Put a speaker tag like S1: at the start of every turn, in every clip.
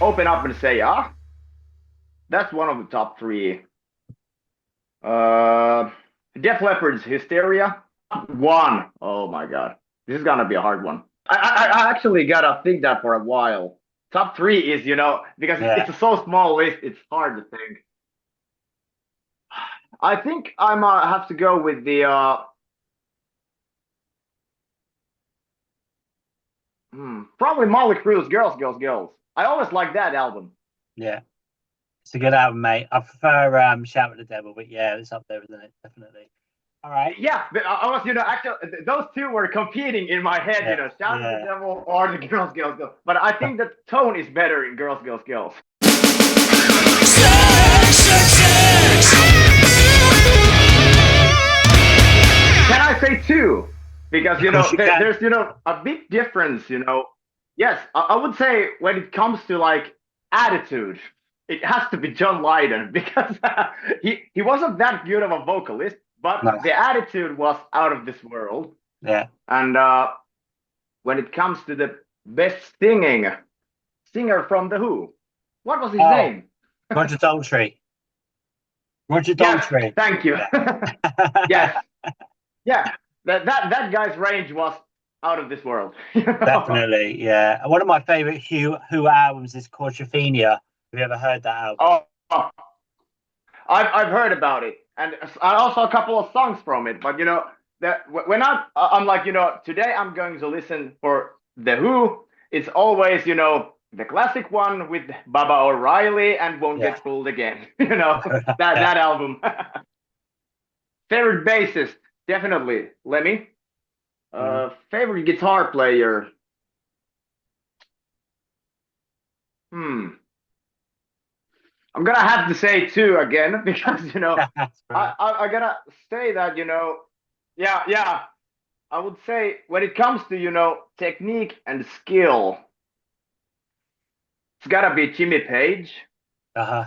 S1: open up and say, that's one of the top three. Uh, Def Leppard's Hysteria. One. Oh my God. This is gonna be a hard one. I actually gotta think that for a while. Top three is, because
S2: Yeah.
S1: it's a so small list, it's hard to think. I think I'm have to go with the probably Molly Crue's Girls, Girls, Girls. I always like that album.
S2: Yeah. It's a good album, mate. I prefer Shout at the Devil, but yeah, it's up there, isn't it? Definitely. All right.
S1: Yeah, but I was, actually, those two were competing in my head,
S2: Yeah.
S1: Shout at the
S2: Yeah.
S1: Devil or the Girls, Girls, Girls. But I think the tone is better in Girls, Girls, Girls. Can I say two? Because,
S2: Of course you can.
S1: there's, a big difference, Yes, I would say when it comes to like attitude, it has to be John Lydon because he wasn't that good of a vocalist, but
S2: No.
S1: the attitude was out of this world.
S2: Yeah.
S1: And when it comes to the best singer from The Who, what was his
S2: Oh,
S1: name?
S2: Roger Daltrey. Roger
S1: Yes,
S2: Daltrey.
S1: thank you.
S2: Yeah.
S1: Yes, yeah. That guy's range was out of this world.
S2: Definitely, yeah. And one of my favorite Who albums is Quadrophenia. Have you ever heard that album?
S1: Oh, I've heard about it, and I also a couple of songs from it. But that when I'm like today I'm going to listen for The Who. It's always the classic one with Baba O'Reilly and Won't
S2: Yeah.
S1: Get Fooled Again. That album. Favorite bassist, definitely Lemmy.
S2: Mm.
S1: Favorite guitar player. Hmm. I'm gonna have to say two again because
S2: That's right.
S1: I gotta say that yeah, I would say when it comes to technique and skill, it's gotta be Jimmy Page.
S2: Uh-huh.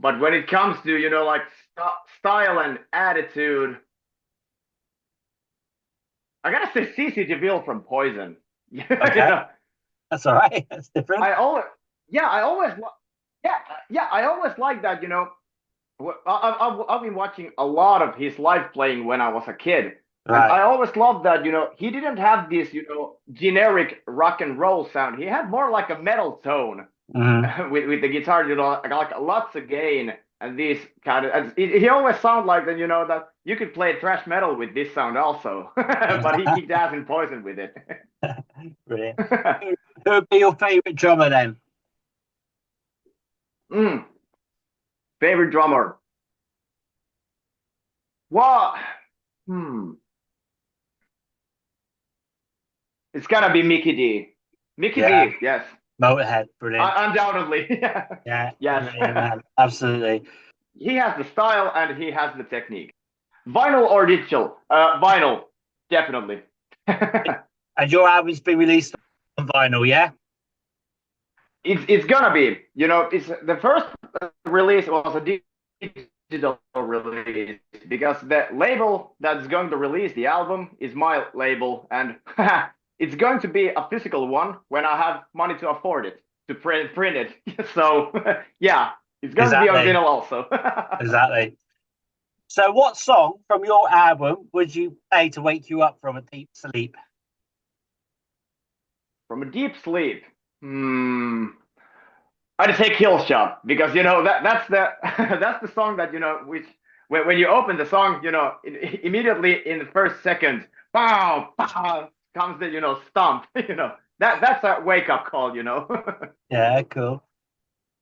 S1: But when it comes to like style and attitude, I gotta say CC DeVille from Poison.
S2: Okay. That's all right. That's different.
S1: I always yeah I always yeah I always like that I've been watching a lot of his live playing when I was a kid, and
S2: Right.
S1: I always loved that he didn't have this generic rock and roll sound. He had more like a metal tone
S2: Hmm.
S1: with the guitar, like lots of gain and this kind of. And he always sounded like that, that you could play thrash metal with this sound also, but he kicked ass in Poison with it.
S2: Brilliant. Who would be your favorite drummer then?
S1: mm, Favorite drummer? What? Hmm. It's gotta be Mickey D. Mickey
S2: Yeah.
S1: D, yes.
S2: Motorhead. Brilliant.
S1: Undoubtedly.
S2: Yeah.
S1: Yes.
S2: Brilliant, man. Absolutely.
S1: He has the style and he has the technique. Vinyl or digital? Vinyl, definitely.
S2: And your album's been released on vinyl, yeah?
S1: It's gonna be. It's the first release was a digital release because the label that's going to release the album is my label, and it's going to be a physical one when I have money to afford it to print it. So yeah, it's going to be on
S2: Exactly.
S1: vinyl also.
S2: Exactly. So, what song from your album would you play to wake you up from a deep sleep?
S1: From a deep sleep. I'd say Kill Shot because that's the that's the song that which when you open the song immediately in the first second, pow pow comes the stomp. That's a wake up call.
S2: Yeah, cool.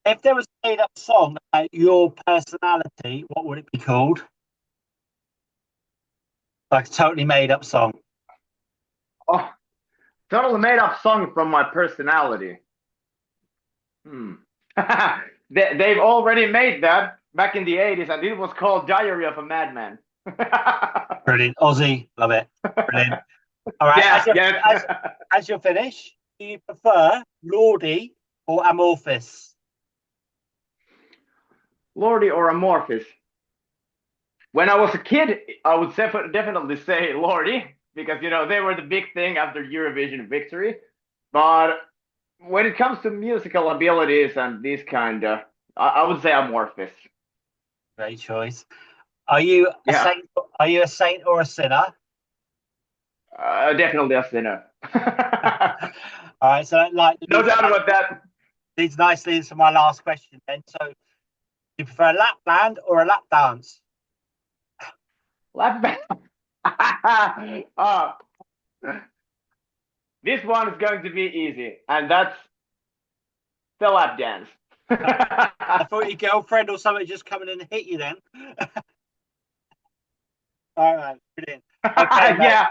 S2: If there was a made up song about your personality, what would it be called? Like a totally made up song.
S1: Oh, totally made up song from my personality. Hmm. They've already made that back in the 80s, and it was called Diary of a Madman.
S2: Brilliant. Aussie, love it. Brilliant. All right.
S1: Yeah, yeah.
S2: As you're finished, do you prefer Lordy or Amorphous?
S1: Lordy or Amorphous. When I was a kid, I would definitely say Lordy because they were the big thing after Eurovision victory. But when it comes to musical abilities and this kind of, I would say amorphous.
S2: Great choice. Are you a
S1: Yeah,
S2: saint? Are you a saint or a sinner?
S1: definitely a sinner.
S2: All right, so that
S1: No doubt about that.
S2: leads nicely into my last question then. So, do you prefer a lap band or a lap dance?
S1: Lap band. uh, this one is going to be easy, and that's the lap dance.
S2: I thought your girlfriend or somebody just coming in and hit you then. All right, brilliant. Okay, mate.
S1: Yeah.